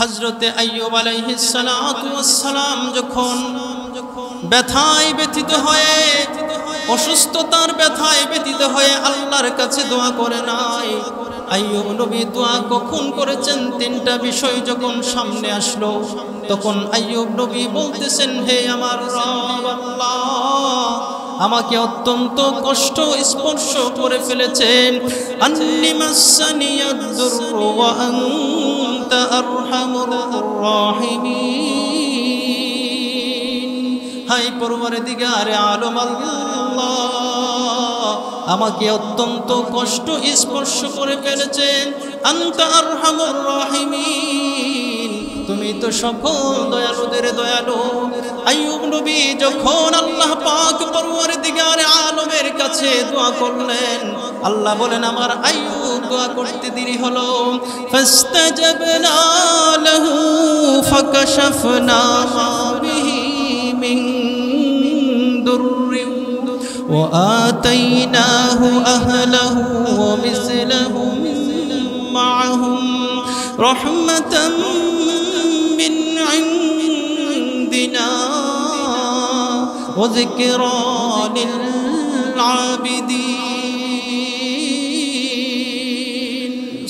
হযরতে আইয়ুব আলাইহিস সালাতু ওয়াস সালাম যখন ব্যথায় ব্যথিত হয়ে অসুস্থতার ব্যথায় ব্যথিত হয়ে আল্লাহর কাছে দোয়া করে নাই। আইয়ুব নবী দোয়া কখন করেছেন? তিনটা বিষয় যখন সামনে আসলো তখন আইয়ুব নবী বলতেছেন, হে আমার রব আল্লাহ, আমাকে অত্যন্ত কষ্ট স্পর্শ করে ফেলেছেন। আন্নি মাসানিয়াদ-দুররু ওয়া আনতা আরহামুর রাহিমিন। হায় পরওয়ারদিগারে আলম আল্লাহ, আমাকে অত্যন্ত কষ্ট স্পর্শ করে ফেলেছেন। আনতা আরহামুর রাহিমিন, তুমি তো সকল দয়ালুদের দয়ালু। আইয়ুব নবী যখন আল্লাহ পাক পরওয়ারদিগারে আলমের কাছে দোয়া করলেন, আল্লাহ বলেন আমার আইয়ুব দোয়া করতে দেরি হলো। ফাস্তাজাবনা লাহু ফাকাশাফনা মা বিহি মিন দুররিন ওয়া আতাইনাহু আহলাহু ওয়া মিসলাহুম মাআহুম রাহমাতাম মিন ইনদিনা ওয়া যিকরা লিল আবিদিন।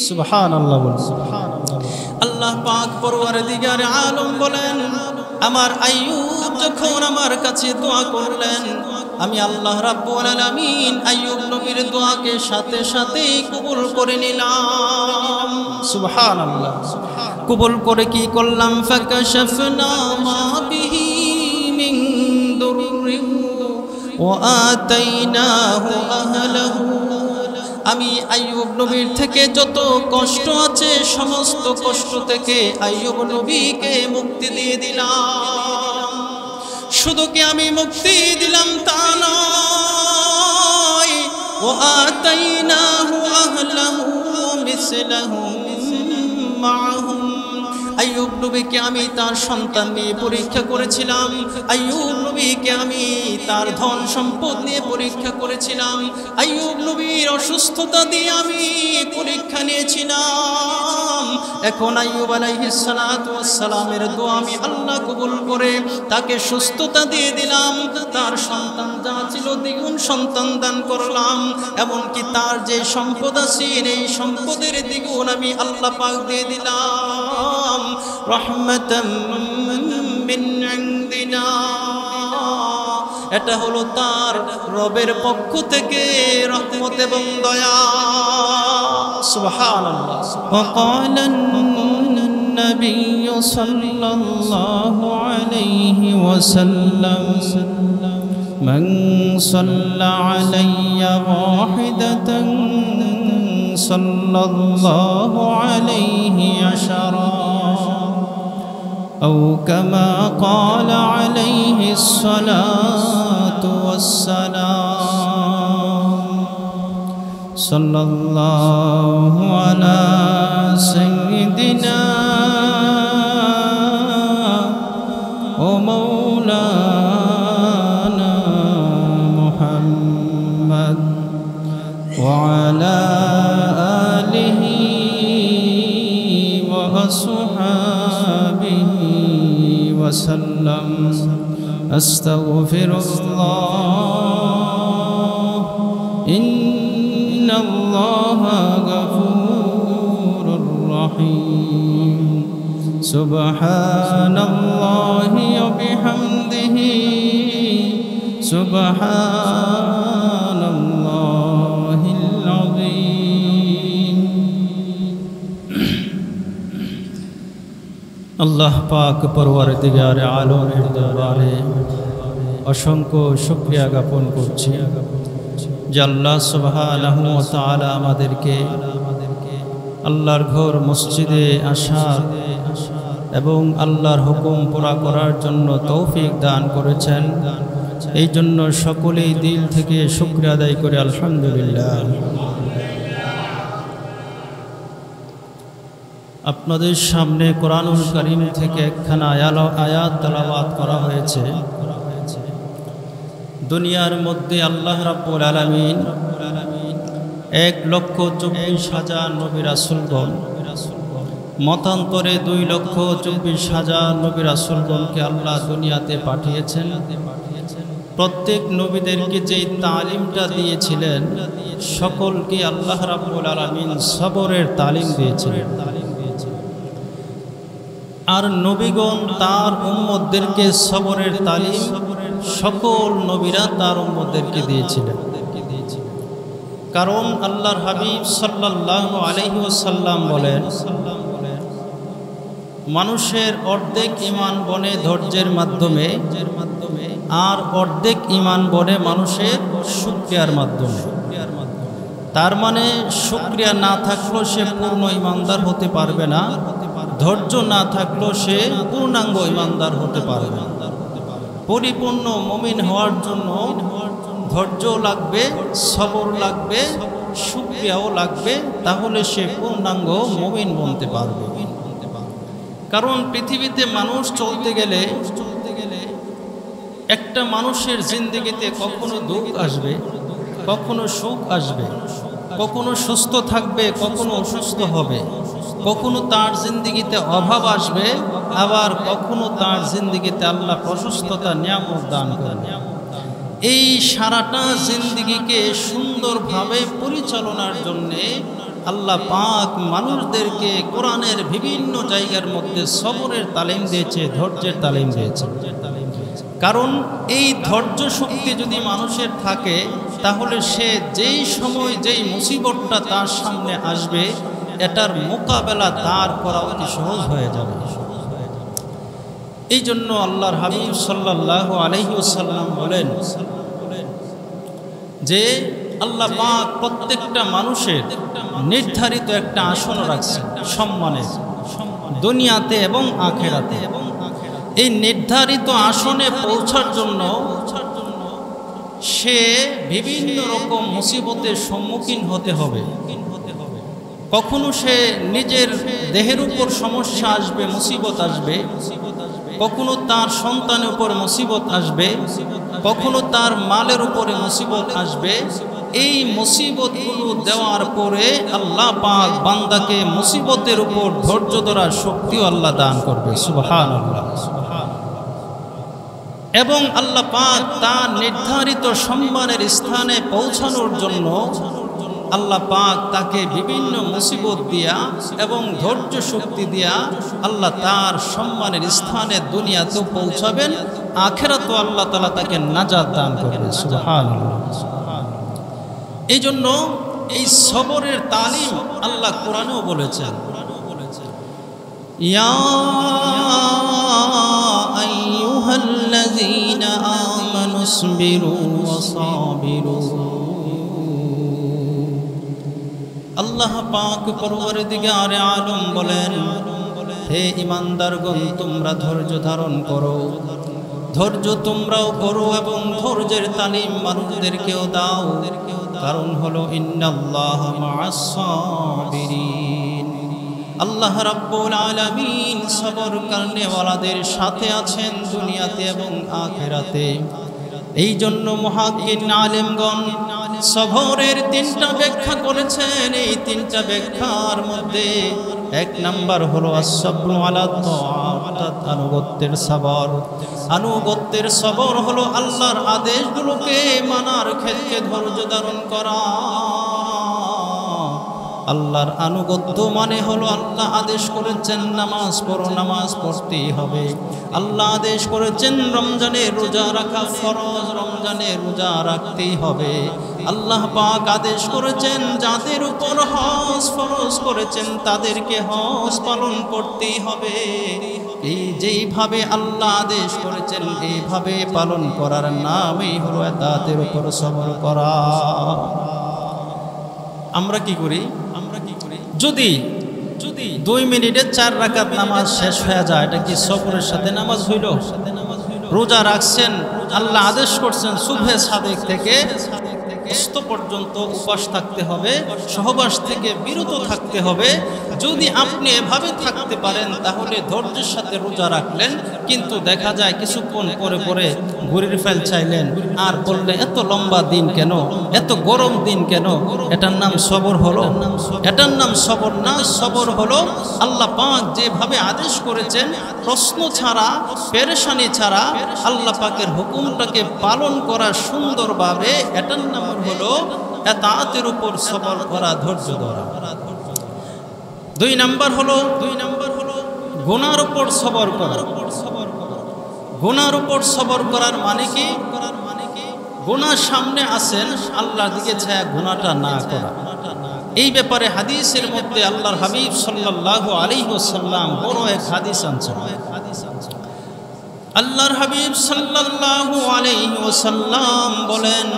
সুবহানাল্লাহ বলেন, সুবহানাল্লাহ। আল্লাহ পাক পরওয়ারদিগারে আলম বলেন, আমার আইয়ুব যখন আমার কাছে দোয়া করলেন, আমি আল্লাহ রাব্বুল আলামিন আইয়ুব নবীর দোয়াকে সাথে সাথেই কবুল করে নিলাম। সুবহানাল্লাহ। কবুল করে কি করলাম? ফাকাশাফনা মা বিহি মিন দুররিন ওয়া আতাইনাহু আহলাহু, আমি আইয়ুব নবীর থেকে যত কষ্ট আছে সমস্ত কষ্ট থেকে আইয়ুব নবীকে মুক্তি দিয়ে দিলাম। শুধু কি আমি মুক্তি দিলাম তা নয়, ওয়া আতাইনাহু আহলাহু ওয়া মিসলাহুম মাআহুম, আইয়ুব নবীকে আমি তার সন্তান নিয়ে পরীক্ষা করেছিলাম। আইয়ুব নবীকে আমি তার ধন সম্পদ নিয়ে পরীক্ষা করেছিলাম। আইয়ুব নবীর অসুস্থতা দিয়ে আমি পরীক্ষা নিয়েছিলাম। এখন আইয়ুব আলাইহিস সালাতু ওয়াস সালামের দোয়া আমি আল্লাহ কবুল করে তাকে সুস্থতা দিয়ে দিলাম। তার সন্তান যা ছিল দ্বিগুণ সন্তান দান করলাম। এমনকি তার যে সম্পদ আছে এই সম্পদের দ্বিগুণ আমি আল্লাহ পাক দিয়ে দিলাম। রহমাতাম মিন ইনদিনা, এটা হলো তার রবের পক্ষ থেকে রহমত এবং দয়া। সুবহানাল্লাহ। وقال النبي صلى الله عليه وسلم من صلى علي واحدة صلى الله عليه عشرا أو كما قال عليه الصلاة والسلام صلى الله على سيدنا ومولانا محمد وعلى آله وأصحابه وسلم أستغفر الله إن الله غفور رحيم سبحان الله وبحمده سبحان الله العظيم। আল্লাহ পাক পরওয়ারদিগারে আলমের দরবারে অসংখ্য শুকরিয়া জ্ঞাপন করছি যে আল্লাহ সুবহানাহু ওয়া তাআলা আমাদেরকে আল্লাহর ঘর মসজিদে আসার এবং আল্লাহর হুকুম পুরা করার জন্য তৌফিক দান করেছেন। এই জন্য সকলেই দিল থেকে শুকরিয়া আদায় করে আলহামদুলিল্লাহ। আপনাদের সামনে কোরআনুল কারীম থেকে একখানা আয়াত তেলাওয়াত করা হয়েছে। দুনিয়ার মধ্যে আল্লাহ রাব্বুল আলামিন 1,24,000 নবী রাসূলগণ মতান্তরে 2,24,000 নবী রাসূলগণকে আল্লাহ দুনিয়াতে পাঠিয়েছেন। প্রত্যেক নবীদেরকে যেই তালিমটা দিয়েছিলেন সকলকে আল্লাহ রাব্বুল আলামিন সবরের তালিম দিয়েছিলেন। আর নবীগণ তার উম্মতদেরকে সবরের তালিম সকল নবীরা তার উম্মতদেরকে দিয়েছিলেন। কারণ আল্লাহর হাবিব সাল্লাল্লাহু আলাইহি ওয়াসাল্লাম বলেন, মানুষের অর্ধেক ঈমান বনে ধৈর্যের মাধ্যমে, আর অর্ধেক ঈমান বনে মানুষের শুকরিয়ার মাধ্যমে। তার মানে শুকরিয়া না থাকলেও সে পূর্ণ ঈমানদার হতে পারবে না, ধৈর্য না থাকলেও সে পূর্ণাঙ্গ ঈমানদার হতে পারবে না। পরিপূর্ণ মুমিন হওয়ার জন্য ধৈর্য লাগবে, সবর লাগবে, শুকরিয়াও লাগবে, তাহলে সে পূর্ণাঙ্গ মুমিন বনতে পারবে। কারণ পৃথিবীতে মানুষ চলতে গেলে একটা মানুষের জিন্দেগিতে কখনো দুঃখ আসবে, কখনো সুখ আসবে, কখনো সুস্থ থাকবে, কখনো অসুস্থ হবে, কখনো তার জিন্দেগিতে অভাব আসবে, আবার কখনো তার জিন্দেগিতে আল্লাহ প্রশস্ততা নিয়ামত দান করবে। এই সারাটা জিন্দেগিকে সুন্দরভাবে পরিচালনার জন্যে আল্লাহ পাক মানুষদেরকে কোরআনের বিভিন্ন জায়গার মধ্যে সবরের তালিম দিয়েছে, ধৈর্যের তালিম দিয়েছে। কারণ এই ধৈর্য শক্তি যদি মানুষের থাকে তাহলে সে যেই সময় যেই মুসিবতটা তার সামনে আসবে এটার মোকাবেলা তার করা অতি সহজ হয়ে যাবে। এই জন্য আল্লাহর হাবিব সাল্লাল্লাহু আলাইহি ওয়াসাল্লাম বলেন যে আল্লাহ পাক প্রত্যেকটা মানুষের নির্ধারিত একটা আসন রাখছেন সম্মানের, দুনিয়াতে এবং আখিরাতে। এই নির্ধারিত আসনে পৌঁছার জন্য সে বিভিন্ন রকম মুসিবতের সম্মুখীন হতে হবে। কখনো সে নিজের দেহের উপর সমস্যা আসবে, মুসিবত আসবে, কখনো তার সন্তানের উপর মুসিবত আসবে, কখনো তার মালের উপরে মুসিবত আসবে। এই মুসিবতগুলো দেওয়ার পরে আল্লাহ পাক বান্দাকে মুসিবতের উপর ধৈর্য ধরার শক্তিও আল্লাহ দান করবে, সুবহানাল্লাহ। এবং আল্লাহ পাক তার নির্ধারিত সম্মানের স্থানে পৌঁছানোর জন্য আল্লাহ পাক তাকে বিভিন্ন মুসিবত দিয়া এবং ধৈর্য শক্তি দিয়া আল্লাহ তার সম্মানের স্থানে দুনিয়াতেও পৌঁছাবেন, আখিরাতেও আল্লাহ তাআলা তাকে নাজাত দান করবে, সুবহানাল্লাহ। এই জন্য এই সবরের তালিম আল্লাহ কোরআনেও বলেছেন, ইয়া আইয়ুহাল্লাযীনা আমানুসবিরু ওয়া সাবিরু। আল্লাহ পাক পরওয়ারদিগারে আলম বলেন, হে ঈমানদারগণ তোমরা ধৈর্য ধারণ করো, ধৈর্য তোমরাও করো এবং ধৈর্যের তালিম মানুষদেরকেও দাও। কারণ হলো ইন্নাল্লাহা মা'আস সাবিরিন, আল্লাহ রাব্বুল আলামিন সবর করনেওয়ালাদের সাথে আছেন দুনিয়াতে এবং আখিরাতে। এই জন্য মুহাক্কিক আলেমগণ সবরের তিনটা ব্যাখ্যা করেছেন। এই তিনটা ব্যাখ্যার মধ্যে এক নাম্বার হলো as-sabru আলা তাআত, আনুগত্যের সবর। আনুগত্যের সবর হলো আল্লাহর আদেশগুলোকে মানার ক্ষেত্রে ধৈর্য ধারণ করা। আল্লাহর আনুগত্য মানে হলো আল্লাহ আদেশ করেছেন নামাজ পড়ো, নামাজ পড়তেই হবে। আল্লাহ আদেশ করেছেন রমজানে রোজা রাখা ফরজ, রমজানে রোজা রাখতেই হবে। আল্লাহ পাক আদেশ করেছেন যাদের উপর হজ ফরজ করেছেন তাদেরকে হজ পালন করতেই হবে। এই যেইভাবে আল্লাহ আদেশ করেছেন এইভাবে পালন করার নামই হলো তাদের উপর সবর করা। আমরা কি করি? যদি 2 মিনিটে 4 রাকাত নামাজ শেষ হয়ে যায়, এটা কি সবরের সাথে নামাজ হইল? রোজা রাখছেন, আল্লাহ আদেশ করছেন সুবহে সাদেক থেকে অস্ত পর্যন্ত উপাস থাকতে হবে, সহবাস থেকে বিরত থাকতে হবে। যদি আপনি এভাবে থাকতে পারেন তাহলে ধৈর্যের সাথে রোজা রাখলেন, কিন্তু দেখা যায় কিছুক্ষণ পরে পরে ঘুরির ফাইল চাইলেন আর বললেন এত লম্বা দিন কেন, এত গরম দিন কেন? এটার নাম সবর হলো? এটার নাম সবর না। সবর হলো আল্লাহ পাক যেভাবে আদেশ করেছেন, প্রশ্ন ছাড়া, পেরেশানি ছাড়া আল্লাহ পাকের হুকুমটাকে পালন করা সুন্দরভাবে, এটার নাম হলো এতাতের উপর সবর করা, ধৈর্য ধরা। দুই নাম্বার হলো গুনার উপর সবর করা। গুনার উপর সবর করার মানে কি? গুনাহ সামনে আসেন, আল্লাহর দিকে ছায়া গুনাহটা না করা। এই ব্যাপারে হাদিসের মধ্যে আল্লাহর হাবিব সাল্লাল্লাহু আলাইহি ওয়াসাল্লাম বড় এক হাদিস আনছেন। আল্লাহর হাবিব সাল্লাল্লাহু আলাইহি ওয়াসাল্লাম বলেন,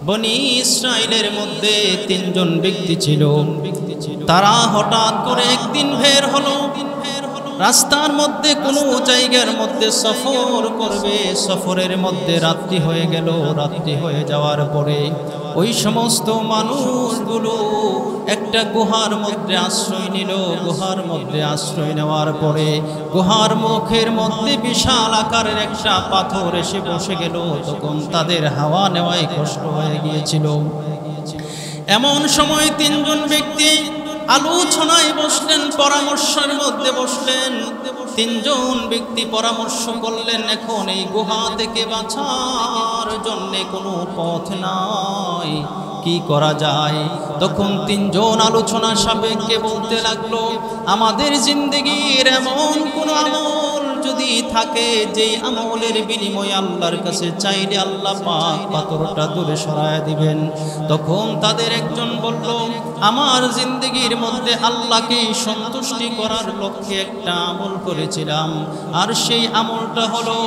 বনি ইসরাইলের মধ্যে তিনজন ব্যক্তি ছিল। তারা হঠাৎ করে একদিন বের হলো, রাস্তার মধ্যে কোনো জায়গার মধ্যে সফর করবে। সফরের মধ্যে রাত্রি হয়ে গেল। রাত্রি হয়ে যাওয়ার পরে ওই সমস্ত মানুষগুলো একটা গুহার মধ্যে আশ্রয় নিল। গুহার মধ্যে আশ্রয় নেওয়ার পরে গুহার মুখের মধ্যে বিশাল আকারের একটা পাথর এসে বসে গেল। তখন তাদের হাওয়া নেওয়াই কষ্ট হয়ে গিয়েছিল। এমন সময় তিনজন ব্যক্তি আলোচনায় বসলেন, পরামর্শের মধ্যে বসলেন। তিনজন ব্যক্তি পরামর্শ করলেন, এখন এই গুহা থেকে বাঁচার জন্য কোনো পথ নাই, কি করা যায়? তখন তিনজন আলোচনা সাপেক্ষে বলতে লাগলো, আমাদের জিন্দেগির এমন কোন আমল যদি থাকে যে আমলের বিনিময়ে আল্লাহর কাছে চাইলে আল্লাহ পাক পাথরটা দূরে সরায় দিবেন। তখন তাদের একজন বলল, আমার জিন্দেগির মধ্যে আল্লাহকে সন্তুষ্টি করার লক্ষ্যে একটা আমল করেছিলাম, আর সেই আমলটা হলো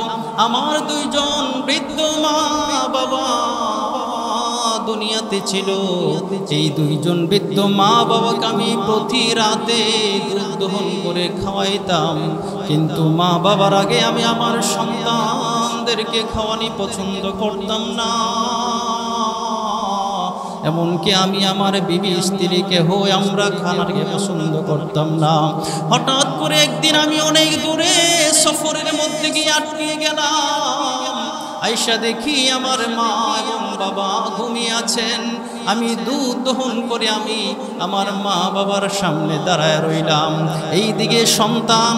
আমার দুইজন বৃদ্ধ মা বাবা দুনিয়াতে ছিল। এই দুইজন বৃদ্ধ মা বাবাকে আমি প্রতি রাতে দুধ দহন করে খাওয়াইতাম, কিন্তু মা বাবার আগে আমি আমার সন্তানদেরকে খাওয়ানি পছন্দ করতাম না। এমনকি আমি আমার বিবি স্ত্রীকে হয়ে আমরা খানারকে পছন্দ করতাম না। হঠাৎ করে একদিন আমি অনেক দূরে সফরের মধ্যে গিয়ে আটকে গেলাম। আয়েশা দেখি আমার মা এবং বাবা ঘুমিয়ে আছেন। আমি দুধ দহন করে আমি আমার মা বাবার সামনে দাঁড়ায় রইলাম। এই দিকে সন্তান,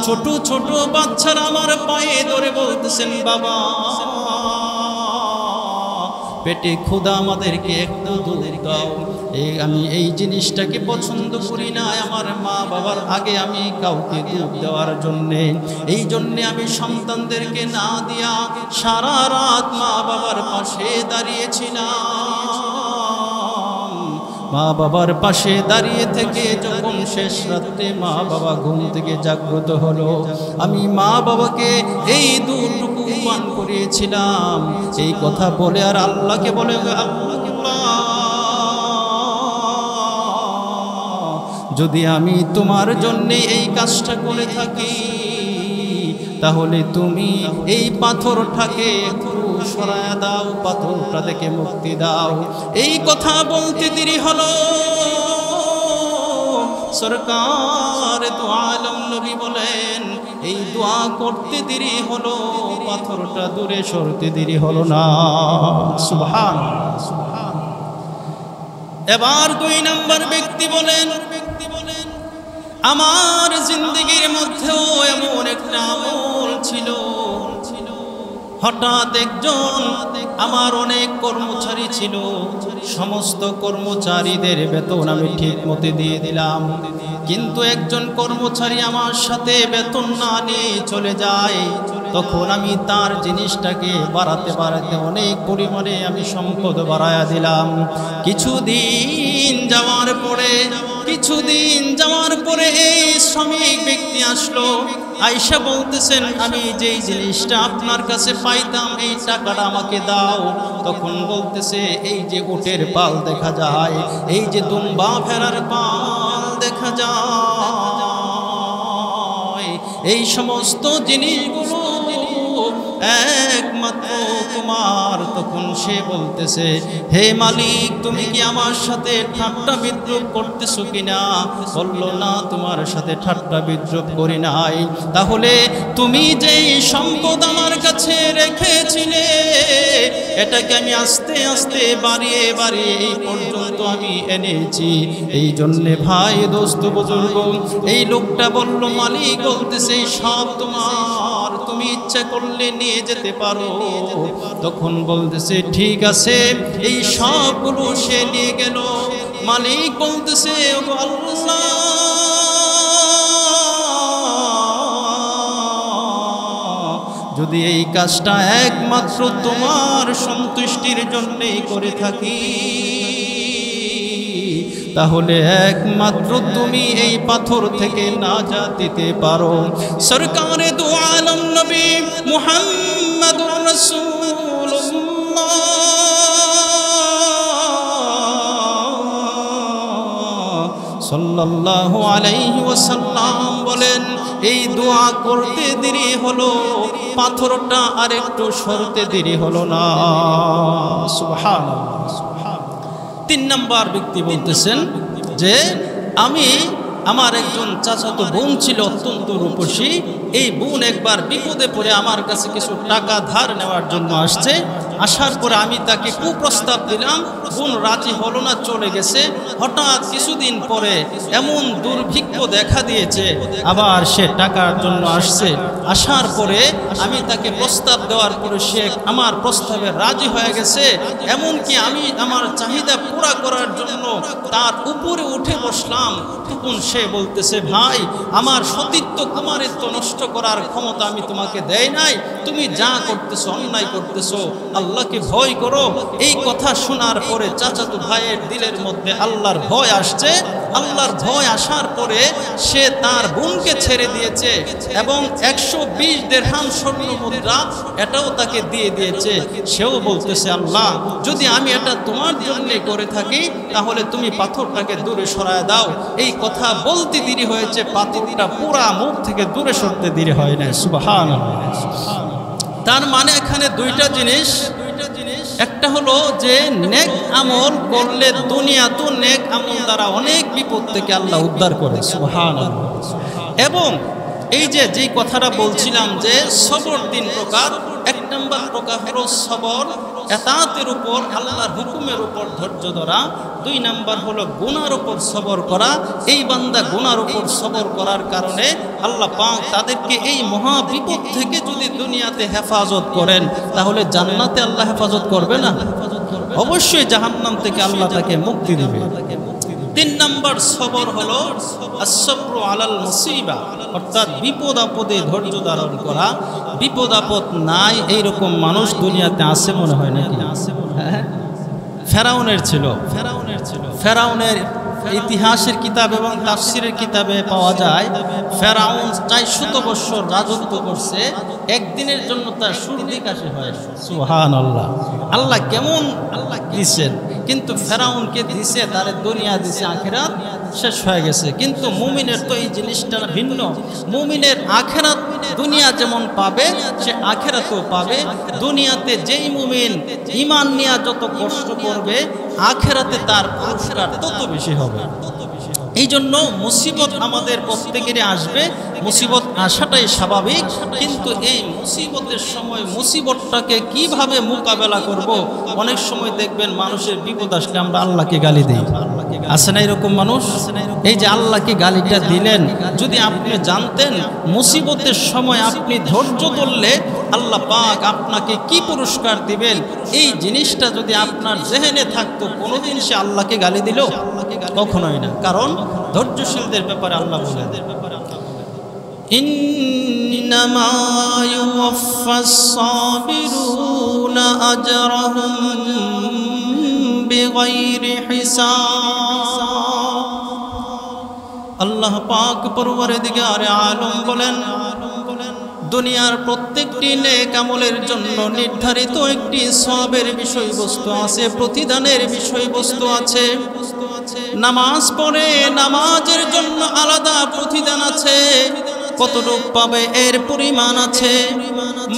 ছোট ছোট বাচ্চারা আমার পায়ে ধরে বলতেছেন, বাবা পেটে ক্ষুধা, আমাদেরকে একটু দুধ দাও। আমি এই জিনিসটাকে পছন্দ করি না, আমার মা বাবার আগে আমি কাউকে দুধ দেওয়ার জন্যে। এই জন্যে আমি সন্তানদেরকে না দিয়া সারা রাত মা বাবার পাশে দাঁড়িয়েছিলাম। মা বাবার পাশে দাঁড়িয়ে থেকে যখন শেষ রাত্রে মা বাবা ঘুম থেকে জাগ্রত হলো, আমি মা বাবাকে এই দুধটুকু পান করিয়েছিলাম। এই কথা বলে আর আল্লাহকে বলে, যদি আমি তোমার জন্য এই কাজটা করে থাকি, তাহলে তুমি এই পাথরটাকে একটু সরায়া দাও, পাথরটা থেকে মুক্তি দাও। এই কথা বলতে দেরি হলো, সরকার দু আলম নবী বলেন, এই দোয়া করতে দেরি হলো, পাথরটা দূরে সরতে দেরি হলো না। সুবহানাল্লাহ। এবার দুই নম্বর ব্যক্তি বলেন, আমার জিন্দেগির মধ্যেও এমন একটা আমল ছিল। হঠাৎ একজন, আমার অনেক কর্মচারী ছিল, সমস্ত কর্মচারীদের বেতন আমি ঠিক মতো দিয়ে দিলাম, কিন্তু একজন কর্মচারী আমার সাথে বেতন না নিয়ে চলে যায়। তখন আমি তার জিনিসটাকে বাড়াতে বাড়াতে অনেক পরিমাণে আমি সম্পদ বাড়ায়া দিলাম। কিছুদিন যাওয়ার পরে এই শ্রমিক ব্যক্তি আসলো। আয়েশা বলতেছেন, আমি যেই জিনিসটা আপনার কাছে পাইতাম এই টাকাটা আমাকে দাও। তখন বলতেছে, এই যে উটের পাল দেখা যায়, এই যে দুম্বা ভেড়ার পাল দেখা যায়, এই সমস্ত জিনিসগুলো একমাত্র তোমার? তখন সে বলতেছে, হে মালিক, তুমি কি আমার সাথে ঠাট্টা বিদ্রুপ করতেছো কিনা? বলল, না, তোমার সাথে ঠাট্টা বিদ্রুপ করি নাই। তাহলে তুমি যেই সম্পদ আমার কাছে রেখেছিলে, এটাকে আমি আস্তে আস্তে বাড়িয়ে বাড়িয়ে এই পর্যন্ত আমি এনেছি। এই জন্যে ভাই, দোস্ত, বুজুর্গ, এই লোকটা বলল, মালিক বলতেছে সব তোমার, তুমি ইচ্ছা করলে নিয়ে যেতে পারো। তখন বলতেছে, ঠিক আছে। এই সবগুলো সে নিয়ে গেল। মালিক বলতেছে, ওগো আল্লাহ, যদি এই কাজটা একমাত্র তোমার সন্তুষ্টির জন্যই করে থাকি, তাহলে একমাত্র তুমি এই পাথর থেকে নাজাত দিতে পারো। সরকারে দু আলম নবী মুহাম্মদুর রাসূলুল্লাহ সাল্লাল্লাহু আলাইহি ওয়াসাল্লাম বলেন, এই দোয়া করতে দেরি হলো, পাথরটা আরেকটু সরতে দেরি হলো না। সুবহানাল্লাহ। 3 নম্বর ব্যক্তি বলতেছেন যে, আমার একজন চাচাতো বোন ছিল, অত্যন্ত রূপসী। এই বোন একবার বিপদে পড়ে আমার কাছে কিছু টাকা ধার নেওয়ার জন্য আসছে। আসার পরে আমি তাকে কুপ্রস্তাব দিলাম, বোন রাজি হলো না, চলে গেছে। হঠাৎ কিছুদিন পরে এমন দুর্ভিক্ষ দেখা দিয়েছে, আবার সে টাকার জন্য আসছে। আসার পরে আমি তাকে প্রস্তাব দেওয়ার পরে সে আমার প্রস্তাবে রাজি হয়ে গেছে। এমনকি আমি আমার চাহিদা পুরা করার জন্য তার উপরে উঠে বসলাম। তখন সে বলতেছে, ভাই, আমার সতীত্ব কুমারিত্ব নষ্ট করার ক্ষমতা আমি তোমাকে দেই নাই। তুমি যা করতেছো অন্যায় করতেছো, আল্লাহকে ভয় করো। এই কথা শোনার পরে চাচাতো ভাইয়ের দিলের মধ্যে আল্লাহর ভয় আসছে। আল্লাহর ভয় আসার পরে সে তার বোনকে ছেড়ে দিয়েছে এবং 120 দিরহাম স্বর্ণ মুদ্রা এটাও তাকে দিয়ে দিয়েছে। সেও বলতেছে, আল্লাহ, যদি আমি এটা তোমার জন্য করে থাকি, তাহলে তুমি পাথরটাকে দূরে সরায় দাও। এই কথা বলতে দেরি হয়েছে, পাথরটা পুরা মুখ থেকে দূরে সরতে দেরি হয় না। সুবহানাল্লাহ। তার মানে এখানে দুইটা জিনিস। একটা হলো যে নেক আমল করলে দুনিয়া তো নেক আমল দ্বারা অনেক বিপদ থেকে আল্লাহ উদ্ধার করে। সুবহানাল্লাহ। এবং এই যে কথাটা বলছিলাম যে সবর 3 প্রকার। 1 নম্বর প্রকার হলো সবর এতাতের উপর, আল্লাহর হুকুমের উপর ধৈর্য ধরা। 2 নম্বর হলো গুনার উপর সবর করা। এই বান্দা গুনার উপর সবর করার কারণে আল্লাহ পাক তাদেরকে এই মহা বিপদ থেকে যদি দুনিয়াতে হেফাজত করেন, তাহলে জান্নাতে আল্লাহ হেফাজত করবে না? অবশ্যই জাহান্নাম থেকে আল্লাহ তাকে মুক্তি দেবে। 3 নম্বর সবর হলো আসবরু আলাল মুসিবা, অর্থাৎ বিপদ আপদে ধৈর্য ধারণ করা। বিপদ আপদ নাই এইরকম মানুষ দুনিয়াতে আছে মনে হয় নাকি? ফেরাউনের ছিল। ফেরাউনের ইতিহাসের কিতাব এবং তাফসিরের কিতাবে পাওয়া যায়, ফেরাউন 400 বছর রাজত্ব করছে। একদিনের জন্য তার সূর্যি কাশি হয়। সুবহানাল্লাহ। আল্লাহ কেমন দিয়েছেন, কিন্তু ফেরাউনকে দিছে, তার দুনিয়া দিছে, আখিরাত শেষ হয়ে গেছে। কিন্তু মুমিনের তো এই জিনিসটা ভিন্ন। মুমিনের আখিরাত দুনিয়া যেমন পাবে, সে আখিরাতও পাবে। দুনিয়াতে যেই মুমিন ঈমান নিয়ে যত কষ্ট করবে, আখিরাতে তার পুরস্কার তত বেশি হবে। এই জন্য মুসিবত আমাদের প্রত্যেকেরই আসবে, মুসিবত আসাটাই স্বাভাবিক। কিন্তু এই মুসিবতের সময় মুসিবতটাকে কিভাবে মোকাবেলা করব। অনেক সময় দেখবেন মানুষের বিপদ আসলে আমরা আল্লাহকে গালি দিই। আছে না এরকম মানুষ? এই যে আল্লাহকে গালিটা দিলেন, যদি আপনি জানতেন মুসিবতের সময় আপনি ধৈর্য ধরলে আল্লাহ পাক আপনাকে কি পুরস্কার দিবেন, এই জিনিসটা যদি আপনার জেহেনে থাকতো, কোনোদিন সে আল্লাহকে গালি দিল? কখনোই না। কারণ ধৈর্যশীলদের ব্যাপারে আল্লাহ বলেন, ইন্নামা ইউওয়াফাস সাবিরুনা আজরাহুম বিগাইরি হিসাব। আল্লাহ পাক পরওয়ারদিগারে আলম বলেন, দুনিয়ার প্রত্যেকটি নেক আমলের জন্য নির্ধারিত একটি সওয়াবের বিষয়বস্তু আছে, প্রতিদানের বিষয়বস্তু আছে। নামাজ পড়ে নামাজের জন্য আলাদা প্রতিদান আছে। কতটুক পাবে এর পরিমাণ আছে।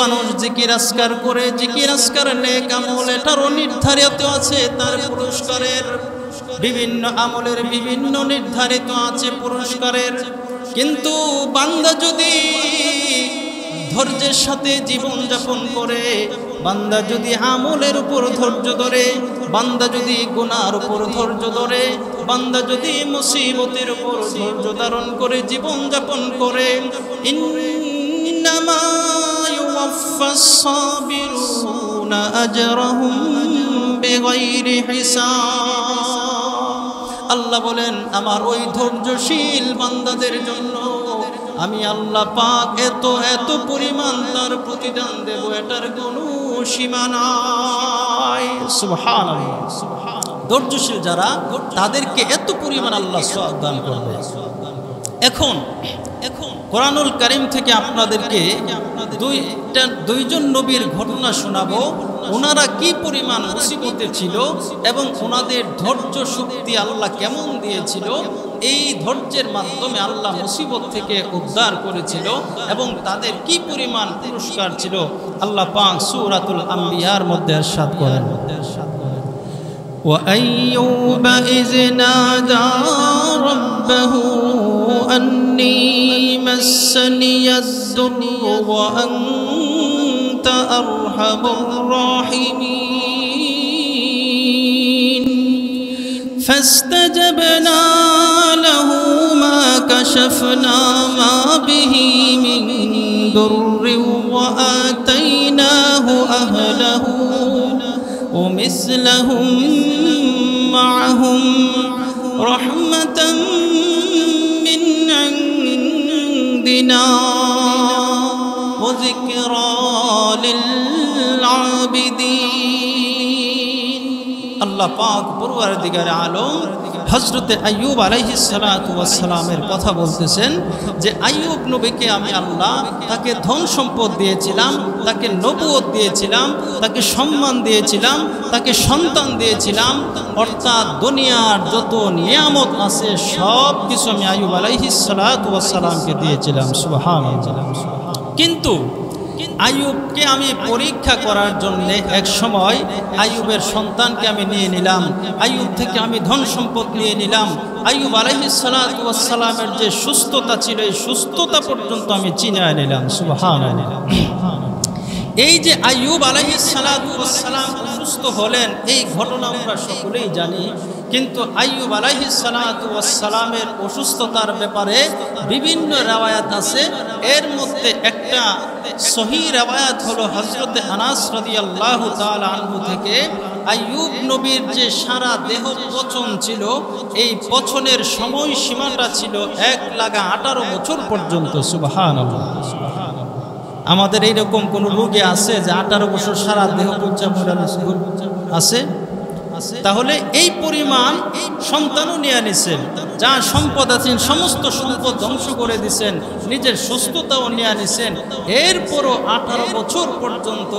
মানুষ জিকির আজকার করে, জিকির আজকার নেক আমল এটারও নির্ধারিত আছে তার পুরস্কারের, বিভিন্ন আমলের বিভিন্ন নির্ধারিত আছে পুরস্কারের। কিন্তু বান্দা যদি ধৈর্যের সাথে জীবন যাপন করে, বান্দা যদি আমলের উপর ধৈর্য ধরে, বান্দা যদি গুনার উপর ধৈর্য ধরে, বান্দা যদি মুসিবতের উপর ধৈর্য ধারণ করে জীবন যাপন করে, ইন্নামা ইউওয়াফাস সাবিরুনা আজরাহুম বিগাইরি হিসাব। আল্লাহ বলেন আমার ওই ধৈর্যশীল বান্দাদের জন্য আমি আল্লাহ পাক এত এত পরিমাণ তার প্রতিদান দেব, এটার কোনো সীমা নাই। সুবহানাল্লাহ। ধৈর্যশীল যারা তাদেরকে এত পরিমাণ আল্লাহ সওয়াব দান করবে। এখন কোরআনুল কারীম থেকে আপনাদেরকে দুইজন নবীর ঘটনা শোনাবো। ওনারা কি পরিমাণ মুসিবতে ছিল এবং ওনাদের ধৈর্য শক্তি আল্লাহ কেমন দিয়েছিল, এই ধৈর্যের মাধ্যমে আল্লাহ মুসিবত থেকে উদ্ধার করেছিল এবং তাদের কি পরিমাণ পুরস্কার ছিল আল্লাহ পাক সূরাতুল আম্বিয়ার মধ্যে ইরশাদ করেন, وَأَيُّوبَ إِذْ نَادَى رَبَّهُ أَنِّي مَسَّنِيَ الضُّرُّ وَأَنْتَ أَرْحَمُ الراحمين فاستجبنا له ما كشفنا ما به من ضر وآتيناه أهله ومثلهم معهم رحمة من عندنا وذكرى للعابدين। আল্লাহ পাক পরওয়ারদিগার আলম হযরতে আইয়ুব আলাইহিস সালাতু ওয়াস সালামের কথা বলতেছেন যে আইয়ুব নবীকে আমি আল্লাহ তাকে ধন সম্পদ দিয়েছিলাম, তাকে নবুয়ত দিয়েছিলাম, তাকে সম্মান দিয়েছিলাম, তাকে সন্তান দিয়েছিলাম, অর্থাৎ দুনিয়ার যত নিয়ামত আছে সব কিছু আমি আইয়ুব আলাইহিস সালাতু ওয়াস সালামকে দিয়েছিলাম। সুবহানাল্লাহ। কিন্তু আইয়ুবকে আমি পরীক্ষা করার জন্য এক সময় আইয়ুবের সন্তানকে আমি নিয়ে নিলাম, আইয়ুব থেকে আমি ধন সম্পদ নিয়ে নিলাম। আইয়ুব আলাইহিস সালাতু ওয়াস সালামের যে সুস্থতা ছিল এই সুস্থতা পর্যন্ত আমি চিনিয়ে নিলাম। সুবহানাল্লাহ। এই যে আইয়ুব আলাইহিস সালাতু ওয়াস সালাম অসুস্থ হলেন এই ঘটনা আমরা সকলেই জানি, কিন্তু আইয়ুব আলাইহিস সালাতু ওয়াস সালামের অসুস্থতার ব্যাপারে বিভিন্ন রওয়ায়াত আছে। এর মধ্যে একটা সহিহ রওয়ায়াত হলো হযরতে আনাস রাদিয়াল্লাহু তাআলা আনহু থেকে আইয়ুব নবীর যে সারা দেহ পচন ছিল এই পচনের সময় সীমাটা ছিল 118 বছর পর্যন্ত। সুবহানাল্লাহ। আমাদের এইরকম কোন রোগে আছে যে 18 বছর সারা দেহ পচা আছে? তাহলে এই পরিমাণ সন্তানও নিয়ে নিছেন, যা সম্পদ আছেন সমস্ত সম্পদ ধ্বংস করে দিছেন, নিজের সুস্থতাও নিয়ে নিছেন। এরপরও 18 বছর পর্যন্ত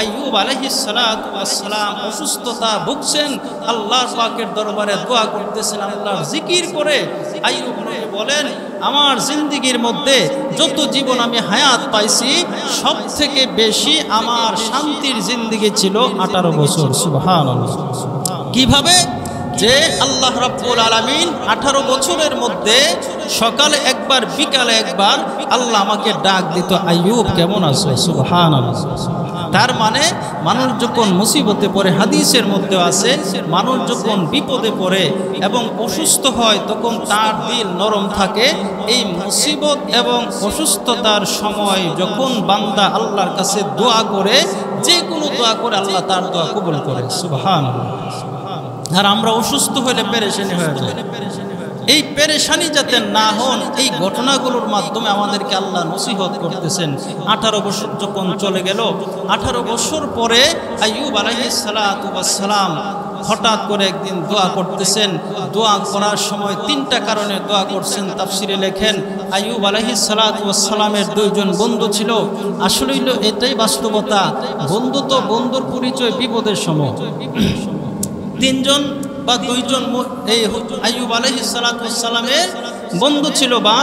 আইয়ুব আলাইহিস সালাতু ওয়াস সালাম অসুস্থতা ভুগছেন, আল্লাহ পাকের দরবারে দোয়া করতেছেন, আল্লাহর জিকির করে। আইয়ুব নবী বলেন আমার জিন্দেগীর মধ্যে যত জীবন আমি হায়াত পাইছি সব থেকে বেশি আমার শান্তির জিন্দেগি ছিল 18 বছর। সুবহানাল্লাহ। কিভাবে? যে আল্লাহ রাব্বুল আলামিন 18 বছরের মধ্যে সকালে একবার বিকালে একবার আল্লাহ আমাকে ডাক দিত, আইয়ুব কেমন আছো? সুবহানাল্লাহ। তার মানে মানুষ যখন মুসিবতে পড়ে, হাদিসের মধ্যে আছে মানুষ যখন বিপদে পড়ে এবং অসুস্থ হয় তখন তার দিল নরম থাকে। এই মুসিবত এবং অসুস্থতার সময় যখন বান্দা আল্লাহর কাছে দোয়া করে, যে কোনো দোয়া করে আল্লাহ তার দোয়া কবুল করে। সুবহানাল্লাহ। আর আমরা অসুস্থ হলে পেরেশানি হয়ে যায়। এই পেরেশানি যাতে না হন এই ঘটনাগুলোর মাধ্যমে আমাদেরকে আল্লাহ নসিহত করতেছেন। 18 বছর যখন চলে গেল, 18 বছর পরে আইয়ুব আলাইহিস সালাতু ওয়াস সালাম হঠাৎ করে একদিন দোয়া করতেছেন। দোয়া করার সময় 3টা কারণে দোয়া করছেন, তাফসিরে লেখেন আইয়ুব আলাইহিস সালাতু ওয়াস সালামের 2জন বন্ধু ছিল। আসলে এটাই বাস্তবতা, বন্ধু তো বন্ধুর পরিচয় বিপদের সময়। 3জন বা 2জন এই আইয়ুব আলাইহিস সালাতু ওয়াস সালামের বন্ধু ছিল বা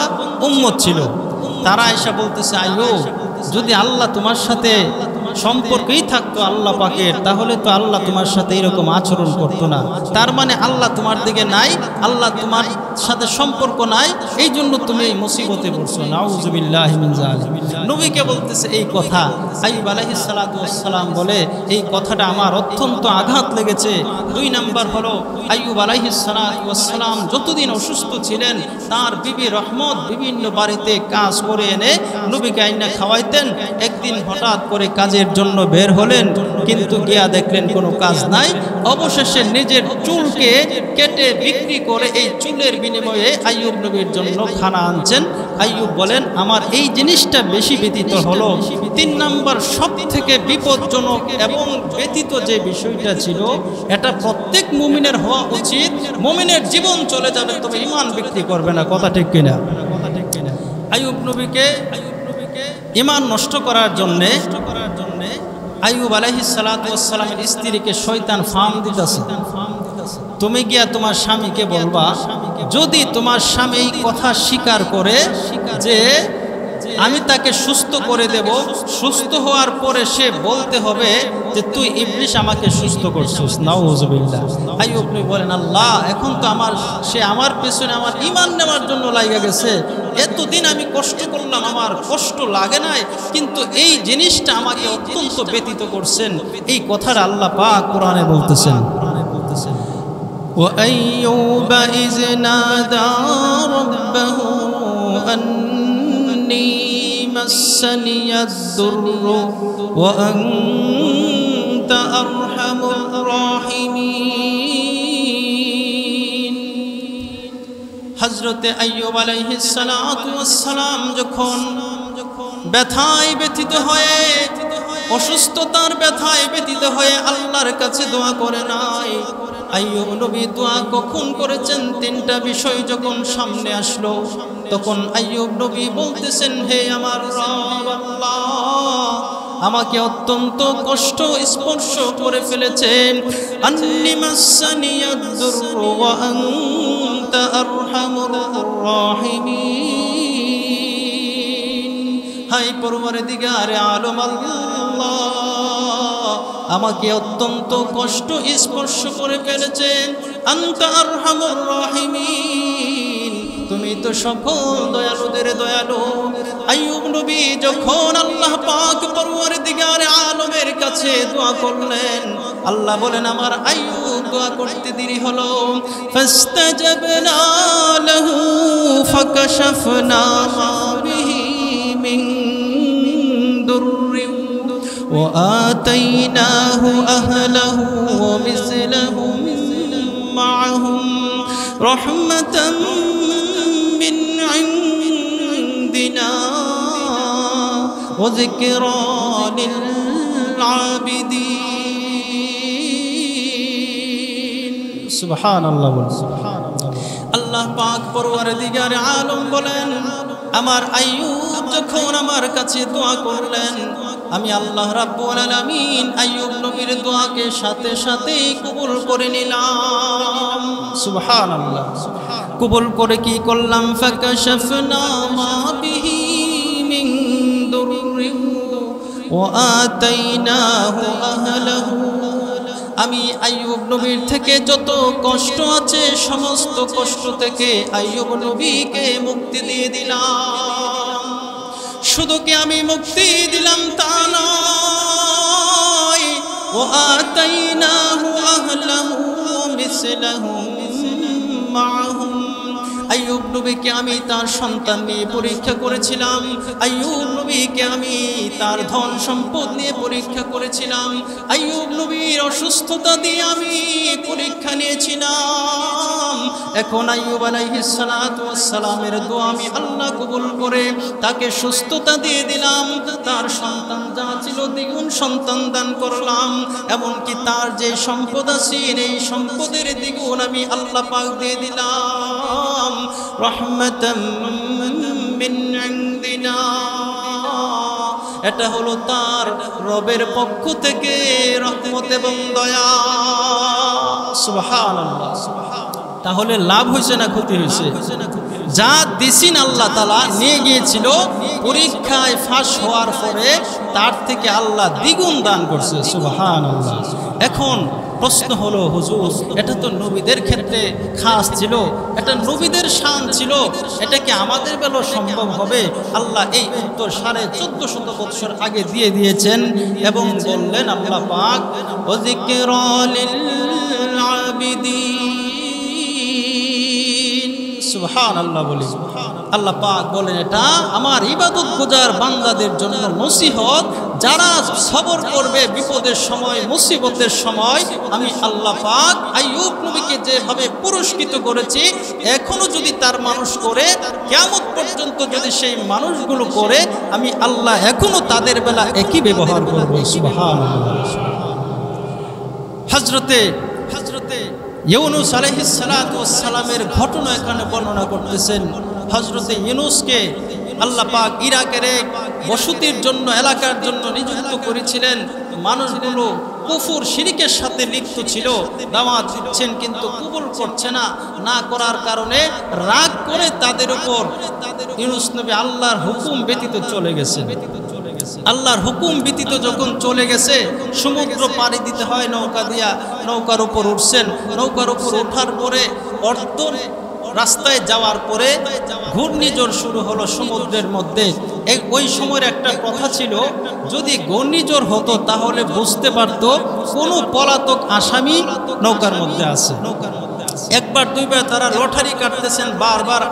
উম্মত ছিল। তারা এসে বলতেছে আইয়ুব যদি আল্লাহ তোমার সাথে সম্পর্কই থাকতো আল্লাহ পাকের, তাহলে তো আল্লাহ তোমার সাথে এরকম আচরণ করতো না। তার মানে আল্লাহ তোমার দিকে নাই, আল্লাহ তোমার সাথে সম্পর্ক নাই, এই জন্য তুমি এই মুসিবতে পড়ছো। নাউযুবিল্লাহি মিন যালিক। নবীকে বলতেছে এই কথা। আইয়ুব আলাইহিস সালাতু ওয়াস সালাম বলে এই কথাটা আমার অত্যন্ত আঘাত লেগেছে। 2 নাম্বার হলো আইয়ুব আলাইহিস সালাতু ওয়াস সালাম যতদিন অসুস্থ ছিলেন তার বিবি রহমত বিভিন্ন বাড়িতে কাজ করে এনে নবীকে আইনা খাওয়াইতেন। একদিন হঠাৎ করে কাজের জন্য বের হলেন, কিন্তু গিয়া দেখলেন কোনো কাজ নাই। অবশেষে নিজের চুলকে কেটে বিক্রি করে এই চুলের বিনিময়ে আইয়ুব নবীর জন্য খানা আনছেন। আইয়ুব বলেন আমার এই জিনিসটা বেশি ব্যতীত হলো। 3 নাম্বার সব থেকে বিপজ্জনক এবং ব্যতীত যে বিষয়টা ছিল, এটা প্রত্যেক মুমিনের হওয়া উচিত। মুমিনের জীবন চলে যাবে তবে ঈমান বিক্রি করবে না, কথা ঠিক কিনা? আইয়ুব নবীকে ঈমান নষ্ট করার জন্যে আইয়ুব আলাইহিস সালাতু ওয়াস সালামের স্ত্রীকে শয়তান ফাম দিতেছে। তুমি গিয়া তোমার স্বামীকে বলবা, যদি তোমার স্বামী এই কথা স্বীকার করে যে আমি তাকে সুস্থ করে দেব, সুস্থ হওয়ার পরে সে বলতে হবে যে তুই ইবলিস আমাকে সুস্থ করছিস। নাউযুবিল্লাহ। আইয়ুব নবী বলেন আল্লাহ এখন তো সে আমার পেছনে আমার ঈমান নেওয়ার জন্য লাগা গেছে। এতদিন আমি কষ্ট করলাম, আমার কষ্ট লাগে নাই, কিন্তু এই জিনিসটা আমাকে অত্যন্ত ব্যতীত করছেন। এই কথাটা আল্লাহ পাক কোরআনে বলতেছেন। وَأَيُّوبَ إِذْ نَادَى رَبَّهُ أَنِّي مَسَّنِيَ الضُّرُّ وَأَنْتَ أَرْحَمُ الراحمين। হযরতে আইয়ুব আলাইহিস সালাতু ওয়াস সালাম যখন ব্যথায় ব্যথিত হয়ে, অসুস্থতার ব্যথায় ব্যথিত হয়ে আল্লাহর কাছে দোয়া করে নাই। আইয়ুব নবী দোয়া কখন করেছেন? 3টা বিষয় যখন সামনে আসলো তখন আইয়ুব নবী বলতেছেন হে আমার রব আল্লাহ, আমাকে অত্যন্ত কষ্ট স্পর্শ করে ফেলেছেন। আন্নি মাসানিয়াদ দুররু ওয়া আনতা আরহামুর রাহিমিন। হায় পরওয়ারদিগারে আলম আল্লাহ, আমাকে অত্যন্ত কষ্ট স্পর্শ করে ফেলেছেন। আনতা আরহামুর রাহিমিন, তুমি তো সকল দয়ালুদের দয়ালু। আইয়ুব নবী যখন আল্লাহ পাক পরওয়ারদিগারে আলমের কাছে দোয়া করলেন, আল্লাহ বলেন আমার আইয়ুব দোয়া করতে দেরি হলো। ফাস্তাজাবনা লাহু ফাকাশাফনা মা বিহি মিন দুররি وآتيناه أهله ومثلهم معهم رحمة من عندنا وذكرى للعابدين। سبحان الله سبحان الله। আল্লাহ পাক পরওয়ারদিগারে আলম বলেন আমার আইয়ুব যখন আমার কাছে দোয়া করলেন, আমি আল্লাহ রাব্বুল আলামিন আইয়ুব নবীর দোয়াকে সাথে সাথে কবুল করে নিলাম। সুবহানাল্লাহ। কবুল করে কি করলাম? ফাকাশাফনা মা বিহি মিন দুররি ওয়া আতাইনাহু আহলাহু। আমি আইয়ুব নবীর থেকে যত কষ্ট আছে সমস্ত কষ্ট থেকে আইয়ুব নবীকে মুক্তি দিয়ে দিলাম। শুধু কি আমি মুক্তি দিলাম তা নয়, ওয়া আতাইনাহু আহলাহু ওয়া মিসলাহুম মাআহুম। আইয়ুব নবীকে আমি তার সন্তান নিয়ে পরীক্ষা করেছিলাম। আইয়ুব নবীকে আমি তার ধন সম্পদ নিয়ে পরীক্ষা করেছিলাম। আইয়ুব নবীর অসুস্থতা দিয়ে আমি পরীক্ষা নিয়েছিলাম। এখন আইয়ুব আলাইহিস সালাতু ওয়াস সালামের দোয়া আমি আল্লাহ কবুল করে তাকে সুস্থতা দিয়ে দিলাম। তার সন্তান যা ছিল দ্বিগুণ সন্তান দান করলাম। এমনকি তার যে সম্পদ আছে এই সম্পদের দ্বিগুণ আমি আল্লাহ পাক দিয়ে দিলাম। রহমাতাম মিন ইনদিনা, এটা হলো তার রবের পক্ষ থেকে রহমত এবং দয়া। সুবহানাল্লাহ। তাহলে লাভ হয়েছে না ক্ষতি হয়েছে? যা দিছিন আল্লাহ তাআলা নিয়ে গিয়েছিল, পরীক্ষায় ফাঁস হওয়ার পরে তার থেকে আল্লাহ দ্বিগুণ দান করছে। সুবহানাল্লাহ। এখন প্রশ্ন হলো, হুজুর এটা তো নবীদের ক্ষেত্রে খাস ছিল, এটা নবীদের শান ছিল, এটা কি আমাদের বেলাও সম্ভব হবে? আল্লাহ এই উত্তর 1450 বছর আগে দিয়ে দিয়েছেন এবং বললেন আল্লাহ পাক, ওয়া যিকরা লিল আবিদিন। সুবহানাল্লাহ বলি। আল্লাহ পাক বলেন এটা আমার ইবাদত গুজার বান্দাদের জন্য নসিহত, যারা সবর করবে বিপদের সময়, মুসিবতের সময়। আমি আল্লাহ পাক আইয়ুব নবীকে যেভাবে পুরস্কৃত করেছি, এখনো যদি তার মানুষ করে, কিয়ামত পর্যন্ত যদি সেই মানুষগুলো করে, আমি আল্লাহ এখনো তাদের বেলা একই ব্যবহার করব। সুবহানাল্লাহ। হযরতে ইউনুস আলাইহিস সালাতু ওয়াস সালামের ঘটনা এখানে বর্ণনা করতেছেন। হযরতে ইউনুসকে আল্লাহ পাক ইরাকের এক বসতির জন্য, এলাকার জন্য নিযুক্ত করেছিলেন। মানুষগুলো কুফর শিরকের সাথে লিপ্ত ছিল, দাওয়াত দিচ্ছেন কিন্তু কবুল করছে না। না করার কারণে রাগ করে তাদের উপর ইউনুস নবী আল্লাহর হুকুম ব্যতীত চলে গেছেন। আল্লাহর হুকুম ব্যতীত যখন চলে গেছে, সমুদ্র পাড়ি দিতে হয় নৌকা দিয়া, নৌকার উপর উঠছেন। নৌকার উপর ওঠার পরে অর্ধ রাস্তায় যাওয়ার পরে ঘূর্ণিঝড় শুরু হলো সমুদ্রের মধ্যে। ওই সময়ের একটা কথা ছিল, যদি ঘূর্ণিঝড় হতো তাহলে বুঝতে পারতো কোনো পলাতক আসামি নৌকার মধ্যে আছে। একবার দুইবার তারা লটারি কাটতেছেন, বারবার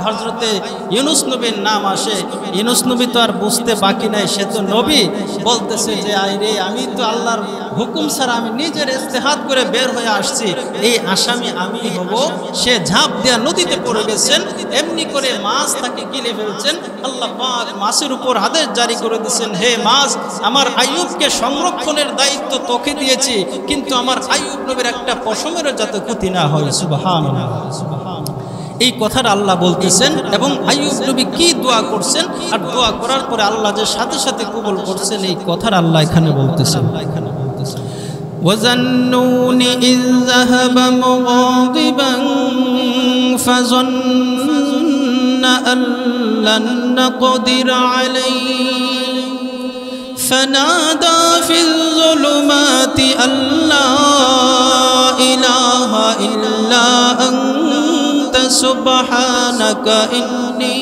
হযরতে ইউনুস নবীর নাম আসে। ইউনুস নবী তো আর বুঝতে বাকি নাই, সে তো নবী। বলতেছে যে আইরে, আমি তো আল্লাহর হুকুম ছাড়া আমি নিজের ইজতিহাদ করে বের হয়ে আসছি, এই আসামি আমি হব। সে ঝাঁপ দেয়া নদীতে পড়ে গেছেন, এমনি করে মাছ তাকে গিলে ফেলছেন। আল্লাহ পাক মাছের উপর আদেশ জারি করে দিয়েছেন, হে মাছ, আমার আইয়ুবকে সংরক্ষণের দায়িত্ব তোকে দিয়েছি, কিন্তু আমার আইয়ুব নবীর একটা পশমেরও যাতে ক্ষতি না হয়। সুবহানাল্লাহ। এই কথাটা আল্লাহ বলতেছেন এবং আইয়ুব নবী কি দোয়া করছেন, আর দোয়া করার পরে আল্লাহ যে সাথে সাথে কবুল করছেন, এই কথাটা আল্লাহ এখানে বলতেছেন। وَظَنُّونِ إِذْ ذَهَبَ مُغَاضِبًا فَظَنَّ أَن لَّن نَّقْدِرَ عَلَيْهِ فَنَادَى فِي الظُّلُمَاتِ أَن لَّا إِلَٰهَ إِلَّا أَنتَ سُبْحَانَكَ إِنِّي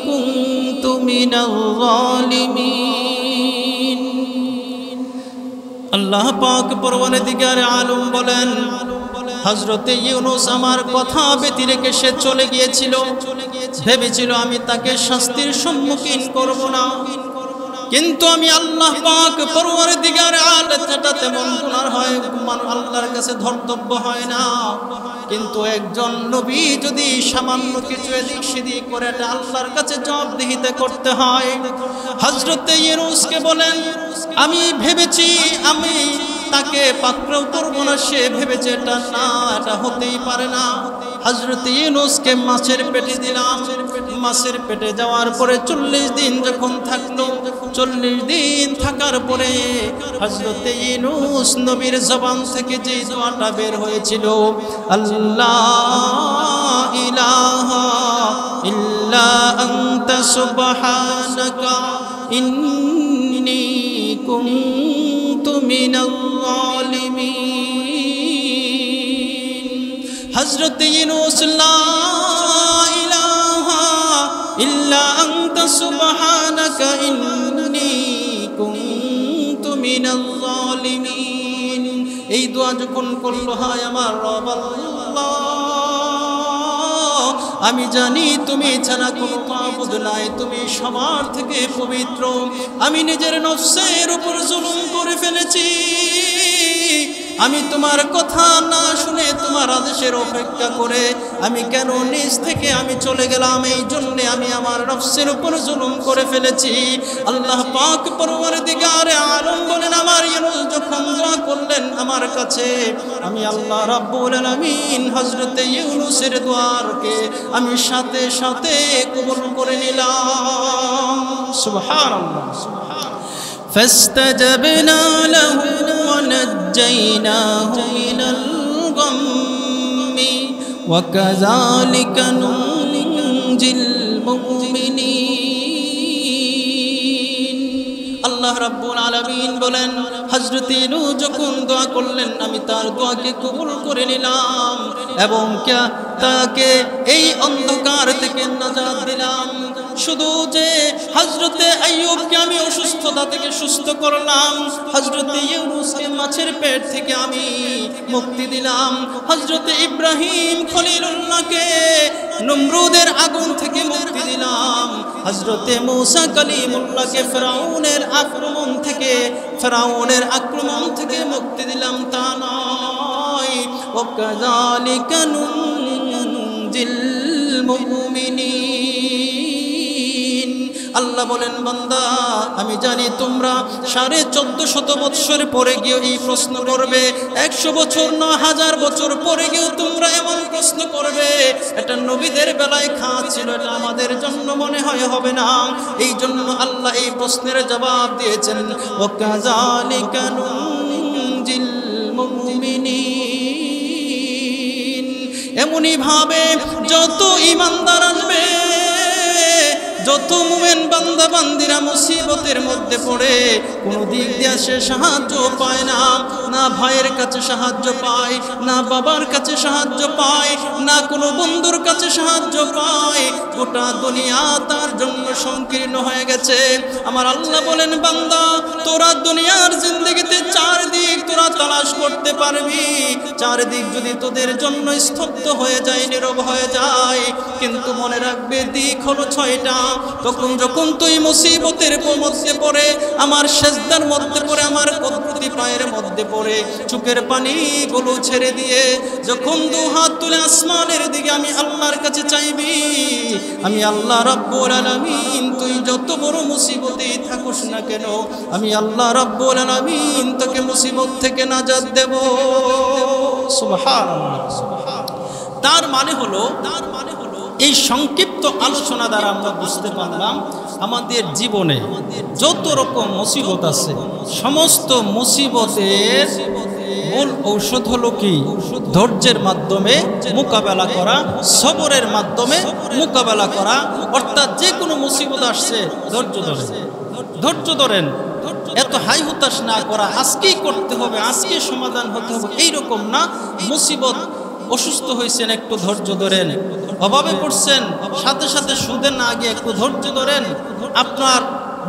كُنتُ مِنَ الظَّالِمِينَ। আল্লাহ পাক পরওয়ারদিগারে আলম বলেন, হযরতে ইউনুস আমার কথা ব্যতি রেখে সে চলে গিয়েছিল। ভেবেছিল আমি তাকে শাস্তির সম্মুখীন করব না, কিন্তু আমি আল্লাহ পাক পরওয়ারদিগারে আলম, এটা তেমন গুনাহ হয়, আল্লাহর কাছে ধর্তব্য হয় না। কিন্তু একজন নবী যদি সামান্য কিছু এদিক সেদিক করে, এটা আল্লাহর কাছে জবাবদিহিতা করতে হয়। হযরতে ইউনুসকে বলেন, আমি ভেবেছি আমি তাকে পাকড়াও করব না, সে ভেবেছে এটা না, এটা হতেই পারে না। হযরতে ইউনুসকে মাছের পেটে দিলাম। মাছের পেটে যাওয়ার পরে 40 দিন যখন থাকলো, 40 দিন থাকার পরে হযরতে ইউনুস নবীর জবান থেকে যে দোয়াটা বের হয়েছিল, আল্লাহ ইলাহা ইল্লা আনতা সুবহানাকা ইন্নী কুনতু মিনাল যালিমিন। হযরত ইউনুস লা ইলাহা ইল্লা আনতা সুবহানাকা ইন্নী কুনতু মিনাল যালিমিন, এই দোয়া যখন করলো, হায় আমার রব আল্লাহ, আমি জানি তুমি ছাড়া কোনো মাবুদ নাই, তুমি সবার থেকে পবিত্র। আমি নিজের নফসের উপর জুলুম করে ফেলেছি, আমি তোমার কথা না শুনে তোমার আদেশের অপেক্ষা করে আমি কেন নিজ থেকে আমি চলে গেলাম, এই জন্যে আমি আমার নফসের উপর জুলুম করে ফেলেছি। আল্লাহ পাক পরওয়ারদিগারে আলম বলেন, আমার ইউনুস যখন দোয়া করলেন আমার কাছে, আমি আল্লাহ রাব্বুল আলামিন হযরতে ইউনুসের দোয়াকে আমি সাথে সাথে কবুল করে নিলাম। সুবহানাল্লাহ। فاستجبنا له ونجيناه من الغم وكذلك ننجي জিল মুমিনিন। আল্লাহ রাব্বুল আলামিন বলেন, হযরত নূহ যখন দোয়া করলেন আমি তার দোয়াকে কবুল করে নিলাম এবং তাকে এই অন্ধকার থেকে নাজাত দিলাম। শুধু যে হযরতে আইয়ুবকে আমি অসুস্থতা থেকে সুস্থ করলাম, হযরতে ইউনূসকে মাছের পেট থেকে আমি মুক্তি দিলাম, হযরতে ইব্রাহিম খলিলুল্লাহকে নমরুদের আগুন থেকে মুক্তি দিলাম, হযরতে মূসা কালিমুল্লাহকে ফেরাউনের আক্রমণ থেকে মুক্তি দিলাম তা নয়। ওয়াকাযালিকা নুনজিল মুমিনিন। আল্লাহ বলেন, বান্দা আমি জানি তোমরা 1450 বছর পরে গিয়ে এই প্রশ্ন করবে, 100 বছর না 1000 বছর পরে গিয়ে তোমরা এমন প্রশ্ন করবে। এটা নবীদের বেলায় খাস ছিল, এটা আমাদের জন্য মনে হয় হবে না। এই জন্য আল্লাহ এই প্রশ্নের জবাব দিয়েছেন, ওয়াকাযালিকা নুনজিল মুমিনিন। এমনই ভাবে যত ঈমানদার আসবে, যত মুমিন বান্দা বান্দিরা মুসিবতের মধ্যে পড়ে কোনো দিক দিয়ে সে সাহায্য পায় না, না ভাইয়ের কাছে সাহায্য পায়, না বাবার কাছে সাহায্য পায়, না কোনো বন্ধুর কাছে সাহায্য পায়, গোটা দুনিয়া তার জন্য সংকীর্ণ হয়ে গেছে। আমার আল্লাহ বলেন, বান্দা তোরা দুনিয়ার জিন্দেগিতে 4 দিক তোরা তালাশ করতে পারবি। 4 দিক যদি তোদের জন্য স্তব্ধ হয়ে যায়, নীরব হয়ে যায়, কিন্তু মনে রাখবে দিক হলো 6টা। তখন যখন তুই মুসিবতের মধ্যে পড়ে, আমার সেজদার মধ্যে পড়ে, আমার কদমতি পায়ের মধ্যে পড়ে, চোখের পানি গুলো ছেড়ে দিয়ে যখন 2 হাত তুলে আসমানের দিকে আমি আল্লাহর কাছে চাইবি, আমি আল্লাহ রাব্বুল আলামিন তুই যত বড় মুসিবতেই থাকুস না কেন, আমি আল্লাহ রাব্বুল আলামিন তোকে মুসিবত থেকে নাজাত দেব। সুবহানাল্লাহ। তার মানে হলো এই সংক্ষিপ্ত আলোচনা দ্বারা আমরা বুঝতে পারলাম আমাদের জীবনে যত রকম মুসিবত আছে, সমস্ত মুসিবতের মূল ঔষধ হলো কি? ধৈর্যের মাধ্যমে মোকাবেলা করা, সবরের মাধ্যমে মোকাবেলা করা। অর্থাৎ যে কোনো মুসিবত আসছে ধৈর্য ধরেন, এত হাই হতাশ না করা, আজকেই করতে হবে, আজকেই সমাধান হতে হবে এইরকম না। মুসিবত, অসুস্থ হয়েছেন একটু ধৈর্য ধরেন, অভাবে পড়ছেন সাথে সাথে সুদে না গিয়ে একটু ধৈর্য ধরেন, আপনার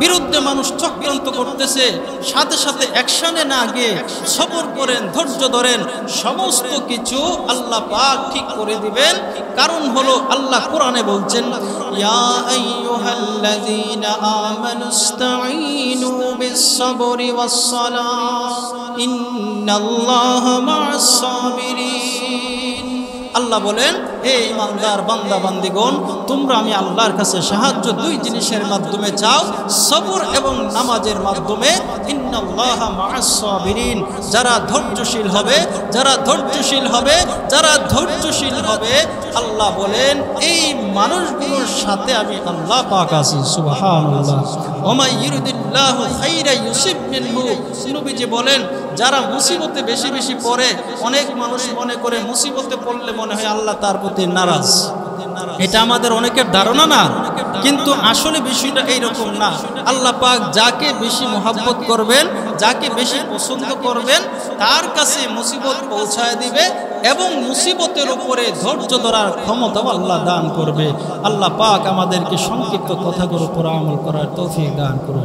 বিরুদ্ধে মানুষ চক্রান্ত করতেছে সাথে সাথে অ্যাকশনে না গিয়ে সবর করেন, ধৈর্য ধরেন, সমস্ত কিছু আল্লাহ পাক ঠিক করে দিবেন। কারণ হলো আল্লাহ কোরআনে বলছেন, ইয়া আইয়ুহাল্লাযীনা আমানুস্তাঈনু বিস-সাবরি ওয়াস-সালাহ ইন্নাল্লাহা মা'আস সাবিরিন। আল্লাহ বলেন, হে ঈমানদার বান্দা বান্দিগণ, তোমরা আমি আল্লাহর কাছে সাহায্য 2 জিনিসের মাধ্যমে চাও, সবর এবং নামাজের মাধ্যমে। ইন্নাল্লাহা মা'আস সাবিরিন। যারা ধৈর্যশীল হবে, যারা ধৈর্যশীল হবে, আল্লাহ বলেন এই মানুষগুলোর সাথে আমি আল্লাহ পাক আছি। সুবহানাল্লাহ। ওয়া ইউরিদুল্লাহু খাইরা ইউসিব মিনহু। নবীজি বলেন, যারা মুসিবতে বেশি বেশি পড়ে, অনেক মানুষ মনে করে মুসিবতে পড়লে মনে হয় আল্লাহ তার প্রতি নারাজ। এটা আমাদের অনেকের ধারণা না, কিন্তু আসলে বিষয়টা এইরকম না। আল্লাহ পাক যাকে বেশি মহব্বত করবেন, যাকে বেশি পছন্দ করবেন, তার কাছে মুসিবত পৌঁছায় দিবে এবং মুসিবতের উপরে ধৈর্য ধরার ক্ষমতা আল্লাহ দান করবে। আল্লাহ পাক আমাদেরকে সংক্ষিপ্ত কথাগুলোর উপর আমল করার তৌফিক দান করুন।